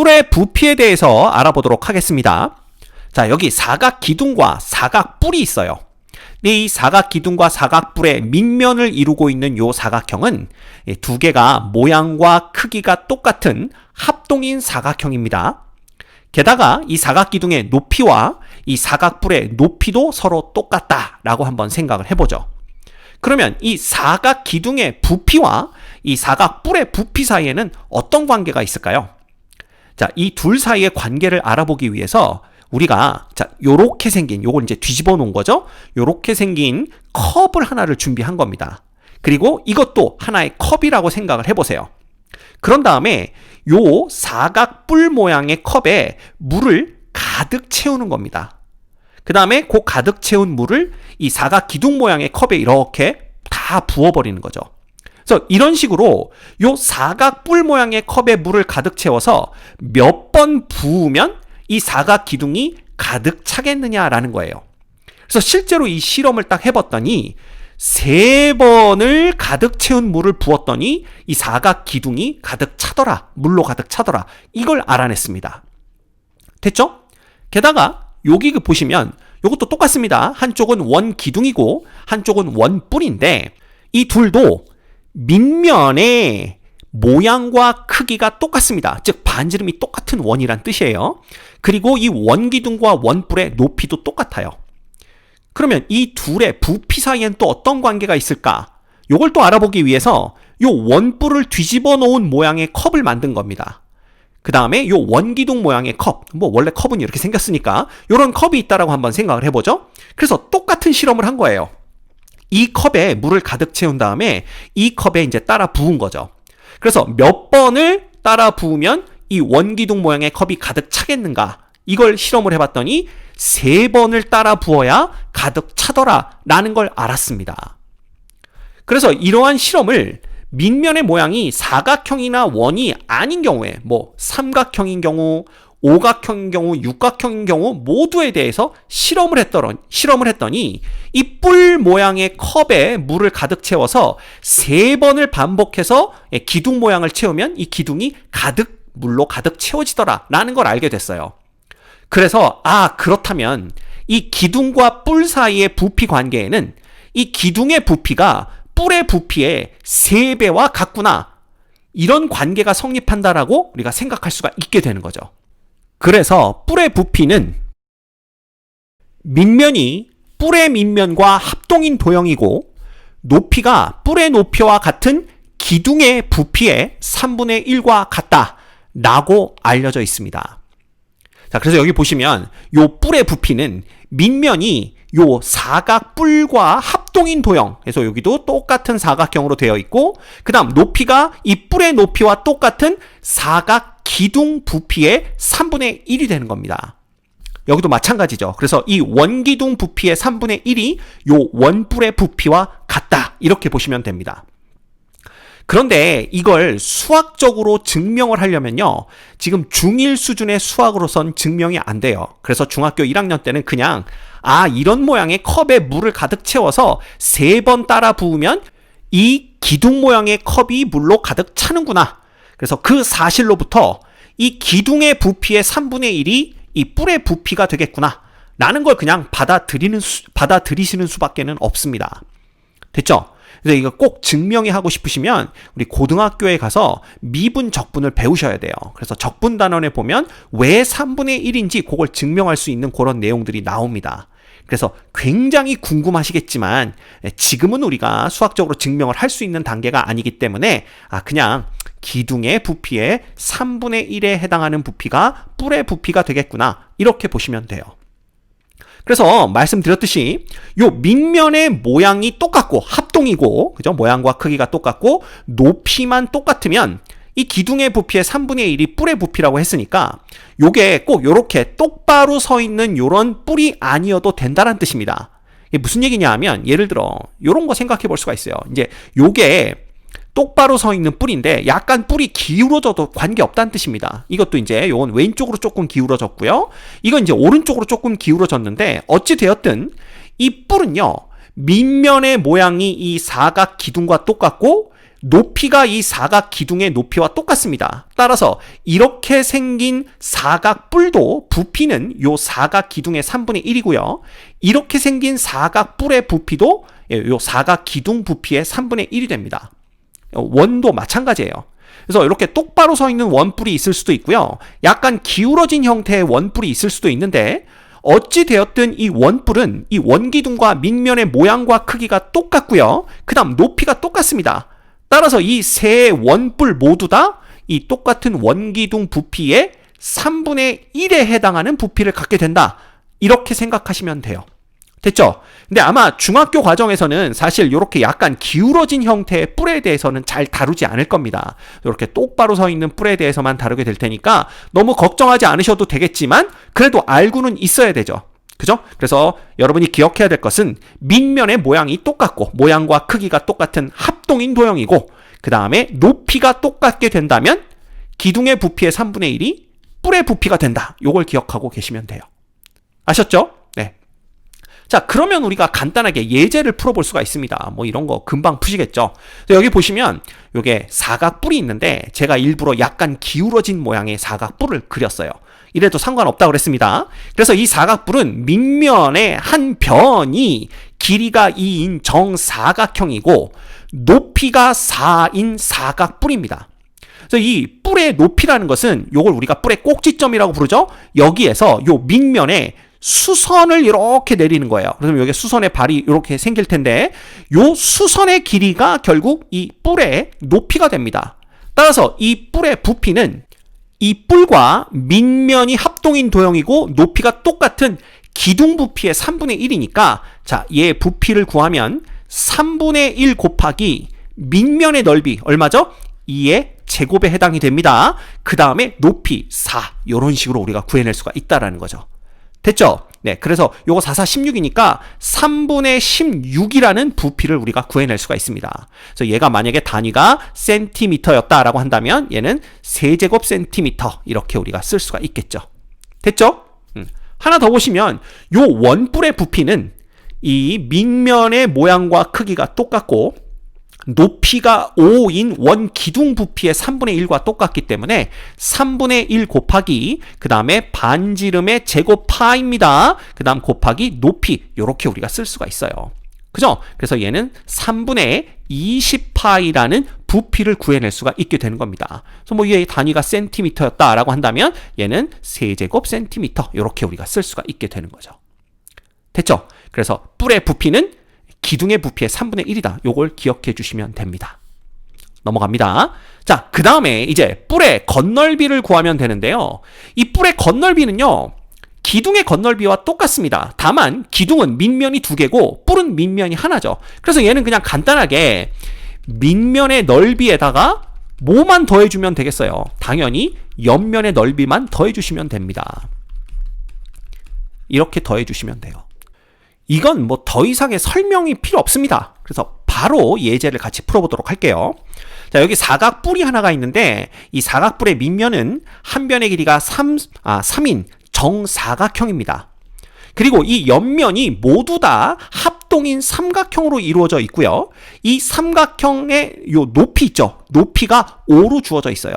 뿔의 부피에 대해서 알아보도록 하겠습니다. 자, 여기 사각 기둥과 사각 뿔이 있어요. 이 사각 기둥과 사각 뿔의 밑면을 이루고 있는 이 사각형은 두 개가 모양과 크기가 똑같은 합동인 사각형입니다. 게다가 이 사각 기둥의 높이와 이 사각 뿔의 높이도 서로 똑같다라고 한번 생각을 해보죠. 그러면 이 사각 기둥의 부피와 이 사각 뿔의 부피 사이에는 어떤 관계가 있을까요? 자, 이 둘 사이의 관계를 알아보기 위해서 우리가 요렇게 생긴, 요걸 이제 뒤집어 놓은 거죠. 요렇게 생긴 컵을 하나를 준비한 겁니다. 그리고 이것도 하나의 컵이라고 생각을 해보세요. 그런 다음에 요 사각 뿔 모양의 컵에 물을 가득 채우는 겁니다. 그 다음에 그 가득 채운 물을 이 사각 기둥 모양의 컵에 이렇게 다 부어버리는 거죠. 그래서 이런 식으로 요 사각 뿔 모양의 컵에 물을 가득 채워서 몇 번 부으면 이 사각 기둥이 가득 차겠느냐라는 거예요. 그래서 실제로 이 실험을 딱 해봤더니 3번을 가득 채운 물을 부었더니 이 사각 기둥이 가득 차더라. 물로 가득 차더라. 이걸 알아냈습니다. 됐죠? 게다가 여기 보시면 이것도 똑같습니다. 한쪽은 원 기둥이고 한쪽은 원 뿔인데 이 둘도 밑면의 모양과 크기가 똑같습니다. 즉 반지름이 똑같은 원이란 뜻이에요. 그리고 이 원기둥과 원뿔의 높이도 똑같아요. 그러면 이 둘의 부피 사이엔 또 어떤 관계가 있을까? 이걸 또 알아보기 위해서 이 원뿔을 뒤집어 놓은 모양의 컵을 만든 겁니다. 그 다음에 이 원기둥 모양의 컵, 원래 컵은 이렇게 생겼으니까 이런 컵이 있다라고 한번 생각을 해보죠. 그래서 똑같은 실험을 한 거예요. 이 컵에 물을 가득 채운 다음에 이 컵에 이제 따라 부은 거죠. 그래서 몇 번을 따라 부으면 이 원기둥 모양의 컵이 가득 차겠는가? 이걸 실험을 해봤더니 3번을 따라 부어야 가득 차더라 라는 걸 알았습니다. 그래서 이러한 실험을 밑면의 모양이 사각형이나 원이 아닌 경우에 삼각형인 경우, 오각형인 경우, 육각형인 경우 모두에 대해서 실험을 했더니 이 뿔 모양의 컵에 물을 가득 채워서 3번을 반복해서 기둥 모양을 채우면 이 기둥이 물로 가득 채워지더라 라는 걸 알게 됐어요. 그래서 그렇다면 이 기둥과 뿔 사이의 부피 관계에는 이 기둥의 부피가 뿔의 부피의 3배와 같구나, 이런 관계가 성립한다라고 우리가 생각할 수가 있게 되는 거죠. 그래서 뿔의 부피는 밑면이 뿔의 밑면과 합동인 도형이고 높이가 뿔의 높이와 같은 기둥의 부피의 3분의 1과 같다라고 알려져 있습니다. 자, 그래서 여기 보시면 요 뿔의 부피는 밑면이 요 사각 뿔과 합동인 도형, 그래서 여기도 똑같은 사각형으로 되어 있고, 그 다음 높이가 이 뿔의 높이와 똑같은 사각 기둥 부피의 3분의 1이 되는 겁니다. 여기도 마찬가지죠. 그래서 이 원기둥 부피의 3분의 1이 요 원뿔의 부피와 같다, 이렇게 보시면 됩니다. 그런데 이걸 수학적으로 증명을 하려면요, 지금 중1 수준의 수학으로선 증명이 안 돼요. 그래서 중학교 1학년 때는 그냥 이런 모양의 컵에 물을 가득 채워서 3번 따라 부으면 이 기둥 모양의 컵이 물로 가득 차는구나, 그래서 그 사실로부터 이 기둥의 부피의 3분의 1이 이 뿔의 부피가 되겠구나 라는 걸 그냥 받아들이시는 수밖에는 없습니다. 됐죠? 그래서 이거 꼭 증명이 하고 싶으시면 우리 고등학교에 가서 미분 적분을 배우셔야 돼요. 그래서 적분 단원에 보면 왜 3분의 1인지 그걸 증명할 수 있는 그런 내용들이 나옵니다. 그래서 굉장히 궁금하시겠지만 지금은 우리가 수학적으로 증명을 할 수 있는 단계가 아니기 때문에 그냥 기둥의 부피의 3분의 1에 해당하는 부피가 뿔의 부피가 되겠구나, 이렇게 보시면 돼요. 그래서 말씀드렸듯이 요 밑면의 모양이 똑같고 합동이고, 그죠? 모양과 크기가 똑같고 높이만 똑같으면 이 기둥의 부피의 3분의 1이 뿔의 부피라고 했으니까 요게 꼭 요렇게 똑바로 서 있는 요런 뿔이 아니어도 된다는 뜻입니다. 이게 무슨 얘기냐 하면, 예를 들어 요런 거 생각해 볼 수가 있어요. 이제 요게 똑바로 서 있는 뿔인데 약간 뿔이 기울어져도 관계없다는 뜻입니다. 이것도 이제 요건 왼쪽으로 조금 기울어졌고요. 이건 이제 오른쪽으로 조금 기울어졌는데 어찌 되었든 이 뿔은요, 밑면의 모양이 이 사각 기둥과 똑같고 높이가 이 사각 기둥의 높이와 똑같습니다. 따라서 이렇게 생긴 사각 뿔도 부피는 요 사각 기둥의 3분의 1이고요. 이렇게 생긴 사각 뿔의 부피도 요 사각 기둥 부피의 3분의 1이 됩니다. 원도 마찬가지예요. 그래서 이렇게 똑바로 서 있는 원뿔이 있을 수도 있고요. 약간 기울어진 형태의 원뿔이 있을 수도 있는데 어찌 되었든 이 원뿔은 이 원기둥과 밑면의 모양과 크기가 똑같고요. 그 다음 높이가 똑같습니다. 따라서 이 세 원뿔 모두 다 이 똑같은 원기둥 부피의 3분의 1에 해당하는 부피를 갖게 된다. 이렇게 생각하시면 돼요. 됐죠? 근데 아마 중학교 과정에서는 사실 이렇게 약간 기울어진 형태의 뿔에 대해서는 잘 다루지 않을 겁니다. 이렇게 똑바로 서 있는 뿔에 대해서만 다루게 될 테니까 너무 걱정하지 않으셔도 되겠지만 그래도 알고는 있어야 되죠. 그죠? 그래서 여러분이 기억해야 될 것은 밑면의 모양이 똑같고 모양과 크기가 똑같은 합동인 도형이고 그 다음에 높이가 똑같게 된다면 기둥의 부피의 3분의 1이 뿔의 부피가 된다. 요걸 기억하고 계시면 돼요. 아셨죠? 네. 자, 그러면 우리가 간단하게 예제를 풀어볼 수가 있습니다. 뭐 이런 거 금방 푸시겠죠? 여기 보시면 요게 사각뿔이 있는데 제가 일부러 약간 기울어진 모양의 사각뿔을 그렸어요. 이래도 상관없다고 그랬습니다. 그래서 이 사각뿔은 밑면의 한 변이 길이가 2인 정사각형이고 높이가 4인 사각뿔입니다. 그래서 이 뿔의 높이라는 것은 요걸 우리가 뿔의 꼭지점이라고 부르죠. 여기에서 요 밑면에 수선을 이렇게 내리는 거예요. 그러면 여기 수선의 발이 이렇게 생길 텐데 요 수선의 길이가 결국 이 뿔의 높이가 됩니다. 따라서 이 뿔의 부피는 이 뿔과 밑면이 합동인 도형이고 높이가 똑같은 기둥 부피의 3분의 1이니까 자, 얘 부피를 구하면 3분의 1 곱하기 밑면의 넓이 얼마죠? 2의 제곱에 해당이 됩니다. 그 다음에 높이 4 이런 식으로 우리가 구해낼 수가 있다라는 거죠. 됐죠? 네, 그래서 요거 4, 4, 16이니까 3분의 16이라는 부피를 우리가 구해낼 수가 있습니다. 그래서 얘가 만약에 단위가 센티미터였다라고 한다면 얘는 세제곱 센티미터 이렇게 우리가 쓸 수가 있겠죠. 됐죠? 하나 더 보시면 요 원뿔의 부피는 이 밑면의 모양과 크기가 똑같고 높이가 5인 원 기둥 부피의 3분의 1과 똑같기 때문에 3분의 1 곱하기 그 다음에 반지름의 제곱 파입니다. 그 다음 곱하기 높이 이렇게 우리가 쓸 수가 있어요. 그죠? 그래서 얘는 3분의 20파이라는 부피를 구해낼 수가 있게 되는 겁니다. 그래서 뭐 얘의 단위가 센티미터였다라고 한다면 얘는 세제곱 센티미터 이렇게 우리가 쓸 수가 있게 되는 거죠. 됐죠? 그래서 뿔의 부피는 기둥의 부피의 3분의 1이다. 요걸 기억해 주시면 됩니다. 넘어갑니다. 자, 그 다음에 이제 뿔의 겉넓이를 구하면 되는데요. 이 뿔의 겉넓이는요. 기둥의 겉넓이와 똑같습니다. 다만 기둥은 밑면이 2개고 뿔은 밑면이 하나죠. 그래서 얘는 그냥 간단하게 밑면의 넓이에다가 뭐만 더해주면 되겠어요. 당연히 옆면의 넓이만 더해주시면 됩니다. 이렇게 더해주시면 돼요. 이건 뭐 더 이상의 설명이 필요 없습니다. 그래서 바로 예제를 같이 풀어보도록 할게요. 자, 여기 사각뿔이 하나가 있는데 이 사각뿔의 밑면은 한 변의 길이가 3인 정사각형입니다. 그리고 이 옆면이 모두 다 합동인 삼각형으로 이루어져 있고요. 이 삼각형의 요 높이 있죠. 높이가 5로 주어져 있어요.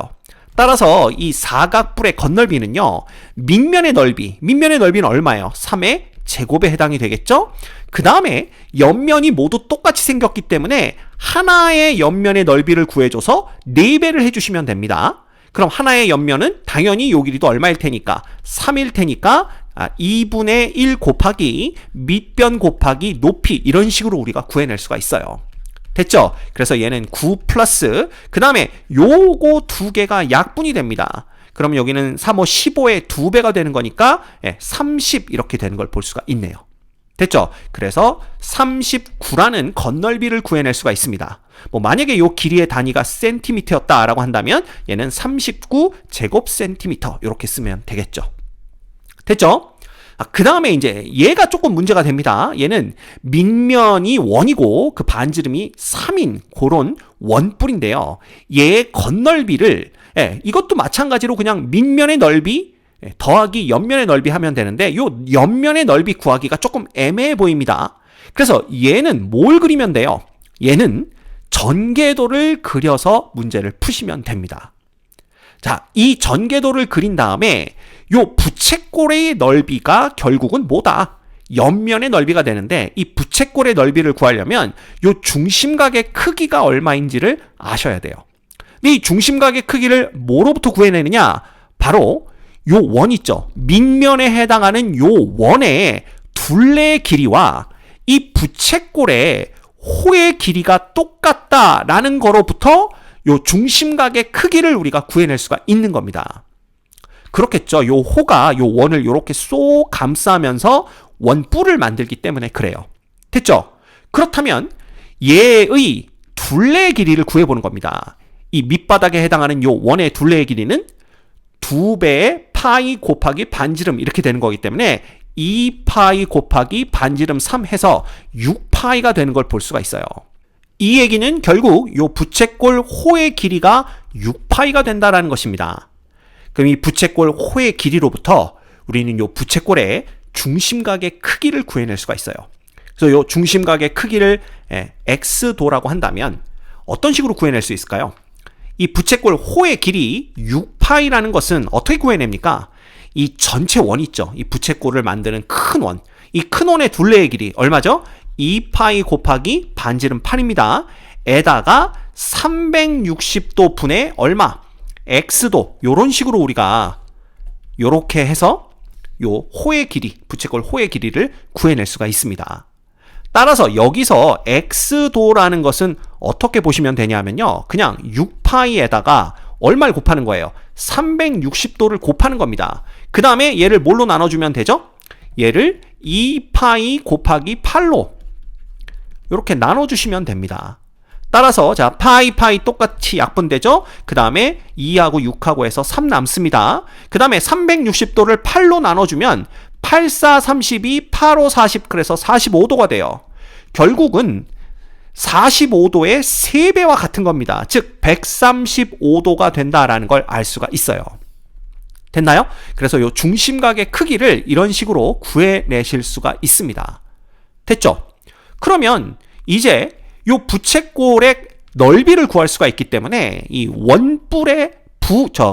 따라서 이 사각뿔의 겉넓이는요. 밑면의 넓이는 얼마예요? 3의 제곱에 해당이 되겠죠? 그 다음에 옆면이 모두 똑같이 생겼기 때문에 하나의 옆면의 넓이를 구해줘서 4배를 해주시면 됩니다. 그럼 하나의 옆면은 당연히 요 길이도 얼마일 테니까 3일 테니까 2분의 1 곱하기 밑변 곱하기 높이 이런 식으로 우리가 구해낼 수가 있어요. 됐죠? 그래서 얘는 9 플러스 그 다음에 요거 2개가 약분이 됩니다. 그럼 여기는 3, 5, 15의 2배가 되는 거니까 30 이렇게 되는 걸 볼 수가 있네요. 됐죠? 그래서 39라는 겉넓이를 구해낼 수가 있습니다. 뭐 만약에 이 길이의 단위가 센티미터였다라고 한다면 얘는 39 제곱 센티미터 이렇게 쓰면 되겠죠. 됐죠? 그 다음에 이제 얘가 조금 문제가 됩니다. 얘는 밑면이 원이고 그 반지름이 3인 그런 원뿔인데요. 얘의 겉넓이를 이것도 마찬가지로 그냥 밑면의 넓이 더하기 옆면의 넓이 하면 되는데 요 옆면의 넓이 구하기가 조금 애매해 보입니다. 그래서 얘는 뭘 그리면 돼요? 얘는 전개도를 그려서 문제를 푸시면 됩니다. 자, 이 전개도를 그린 다음에 요 부채꼴의 넓이가 결국은 뭐다? 옆면의 넓이가 되는데 이 부채꼴의 넓이를 구하려면 요 중심각의 크기가 얼마인지를 아셔야 돼요. 근데 이 중심각의 크기를 뭐로부터 구해내느냐? 바로 요 원 있죠. 밑면에 해당하는 요 원의 둘레의 길이와 이 부채꼴의 호의 길이가 똑같다라는 거로부터 요 중심각의 크기를 우리가 구해낼 수가 있는 겁니다. 그렇겠죠. 요 호가 요 원을 요렇게 쏙 감싸면서 원뿔을 만들기 때문에 그래요. 됐죠? 그렇다면 얘의 둘레의 길이를 구해보는 겁니다. 이 밑바닥에 해당하는 요 원의 둘레의 길이는 2배의 파이 곱하기 반지름 이렇게 되는 거기 때문에 2파이 곱하기 반지름 3 해서 6파이가 되는 걸 볼 수가 있어요. 이 얘기는 결국 요 부채꼴 호의 길이가 6파이가 된다라는 것입니다. 그럼 이 부채꼴 호의 길이로부터 우리는 요 부채꼴의 중심각의 크기를 구해낼 수가 있어요. 그래서 요 중심각의 크기를 x도라고 한다면 어떤 식으로 구해낼 수 있을까요? 이 부채꼴 호의 길이 6파이라는 것은 어떻게 구해냅니까? 이 전체 원 있죠. 이 부채꼴을 만드는 큰 원. 이 큰 원의 둘레의 길이 얼마죠? 2파이 곱하기 반지름 8입니다. 에다가 360도 분의 얼마? x도. 요런 식으로 우리가 요렇게 해서 요 호의 길이, 부채꼴 호의 길이를 구해낼 수가 있습니다. 따라서 여기서 x도라는 것은 어떻게 보시면 되냐면요. 그냥 6파이에다가 얼마를 곱하는 거예요? 360도를 곱하는 겁니다. 그 다음에 얘를 뭘로 나눠주면 되죠? 얘를 2파이 곱하기 8로 이렇게 나눠주시면 됩니다. 따라서 자 파이 똑같이 약분되죠? 그 다음에 2하고 6하고 해서 3 남습니다. 그 다음에 360도를 8로 나눠주면 8, 4, 32, 8, 5, 40 그래서 45도가 돼요. 결국은 45도의 3배와 같은 겁니다. 즉 135도가 된다라는 걸 알 수가 있어요. 됐나요? 그래서 요 중심각의 크기를 이런 식으로 구해내실 수가 있습니다. 됐죠? 그러면 이제 요 부채꼴의 넓이를 구할 수가 있기 때문에 이 원뿔의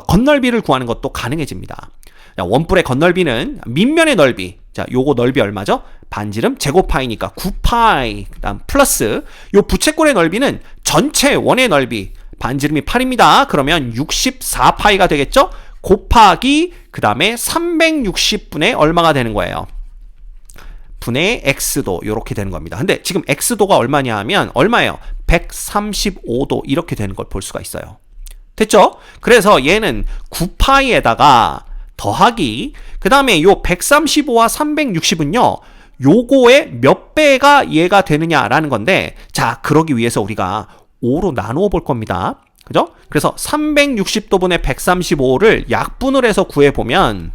건널비를 구하는 것도 가능해집니다. 자, 원뿔의 건널비는 밑면의 넓이. 자, 요거 넓이 얼마죠? 반지름 제곱파이니까 9파이. 그다음 플러스 요 부채꼴의 넓이는 전체 원의 넓이. 반지름이 8입니다. 그러면 64파이가 되겠죠? 곱하기 그다음에 360분의 얼마가 되는 거예요? 분의 x도 이렇게 되는 겁니다. 근데 지금 x도가 얼마냐 하면 얼마예요? 135도 이렇게 되는 걸 볼 수가 있어요. 됐죠? 그래서 얘는 9파이에다가 더하기 그 다음에 요 135와 360은요 요거의 몇 배가 얘가 되느냐라는 건데 자 그러기 위해서 우리가 5로 나누어 볼 겁니다. 그죠? 그래서 360도분의 135를 약분을 해서 구해보면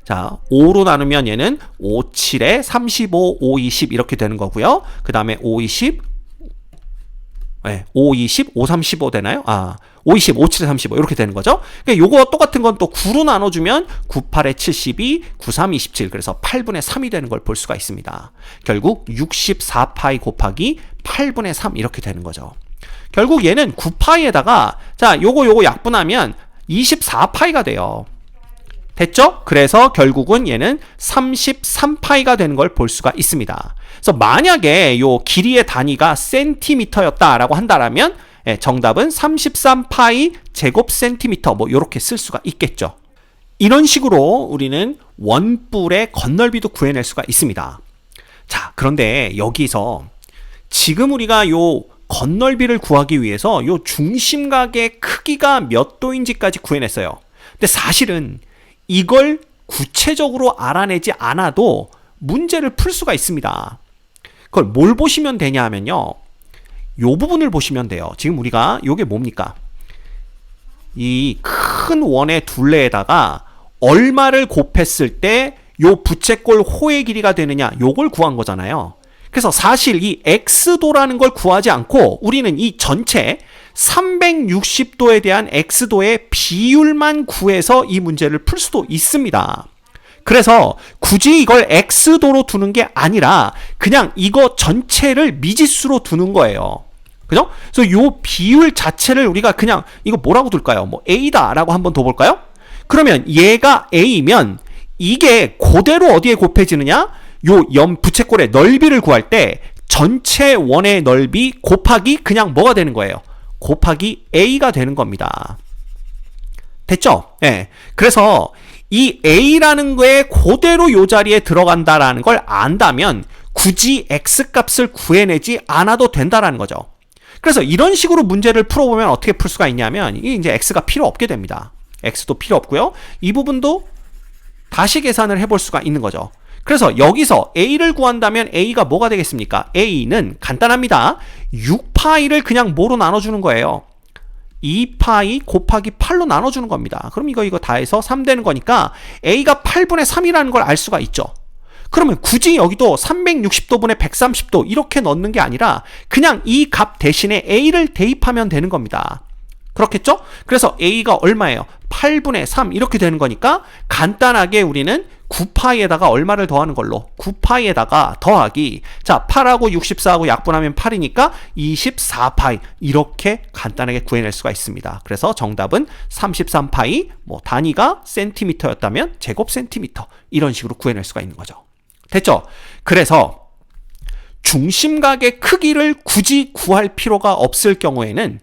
자 5로 나누면 얘는 5, 7에 35, 5, 20 이렇게 되는 거고요. 그 다음에 5, 20 5, 20, 5, 35 되나요? 5, 20, 5, 7, 35 이렇게 되는 거죠. 그러니까 요거 똑같은 건 또 9로 나눠주면 9, 8에 72, 9, 3, 27 그래서 8분의 3이 되는 걸 볼 수가 있습니다. 결국 64파이 곱하기 8분의 3 이렇게 되는 거죠. 결국 얘는 9파이에다가 자 요거 약분하면 24파이가 돼요. 됐죠? 그래서 결국은 얘는 33파이가 되는 걸 볼 수가 있습니다. 그래서 만약에 요 길이의 단위가 센티미터였다라고 한다라면 정답은 33파이 제곱 센티미터 뭐 요렇게 쓸 수가 있겠죠. 이런 식으로 우리는 원뿔의 건널비도 구해낼 수가 있습니다. 자, 그런데 여기서 지금 우리가 요 건널비를 구하기 위해서 요 중심각의 크기가 몇 도인지까지 구해냈어요. 근데 사실은 이걸 구체적으로 알아내지 않아도 문제를 풀 수가 있습니다. 그걸 뭘 보시면 되냐 하면요. 요 부분을 보시면 돼요. 지금 우리가 요게 뭡니까? 이 큰 원의 둘레에다가 얼마를 곱했을 때 요 부채꼴 호의 길이가 되느냐 요걸 구한 거잖아요. 그래서 사실 이 x도라는 걸 구하지 않고 우리는 이 전체 360도에 대한 x도의 비율만 구해서 이 문제를 풀 수도 있습니다. 그래서 굳이 이걸 x도로 두는 게 아니라 그냥 이거 전체를 미지수로 두는 거예요. 그죠? 그래서 요 비율 자체를 우리가 그냥 이거 뭐라고 둘까요? 뭐 A다라고 한번 더 볼까요? 그러면 얘가 A면 이게 그대로 어디에 곱해지느냐? 요 부채꼴의 넓이를 구할 때 전체 원의 넓이 곱하기 그냥 뭐가 되는 거예요? 곱하기 A가 되는 겁니다. 됐죠? 예. 그래서 이 A라는 거에 그대로 요 자리에 들어간다라는 걸 안다면 굳이 X값을 구해내지 않아도 된다라는 거죠. 그래서 이런 식으로 문제를 풀어보면 어떻게 풀 수가 있냐면 이게 이제 X가 필요 없게 됩니다. X도 필요 없고요. 이 부분도 다시 계산을 해볼 수가 있는 거죠. 그래서 여기서 A를 구한다면 A가 뭐가 되겠습니까? A는 간단합니다. 6파이를 그냥 뭐로 나눠주는 거예요? 2파이 곱하기 8로 나눠주는 겁니다. 그럼 이거 다 해서 3 되는 거니까 A가 8분의 3이라는 걸 알 수가 있죠. 그러면 굳이 여기도 360도분의 130도 이렇게 넣는 게 아니라 그냥 이 값 대신에 A를 대입하면 되는 겁니다. 그렇겠죠? 그래서 A가 얼마예요? 8분의 3 이렇게 되는 거니까 간단하게 우리는 9파이에다가 얼마를 더하는 걸로 9파이에다가 더하기 자 8하고 64하고 약분하면 8이니까 24파이 이렇게 간단하게 구해낼 수가 있습니다. 그래서 정답은 33파이 뭐 단위가 센티미터였다면 제곱 센티미터 이런 식으로 구해낼 수가 있는 거죠. 됐죠? 그래서 중심각의 크기를 굳이 구할 필요가 없을 경우에는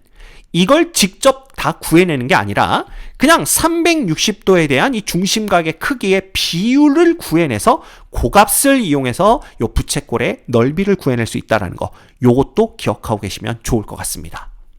이걸 직접 다 구해내는 게 아니라 그냥 360도에 대한 이 중심각의 크기의 비율을 구해내서 그 값을 이용해서 요 부채꼴의 넓이를 구해낼 수 있다는 거 요것도 기억하고 계시면 좋을 것 같습니다.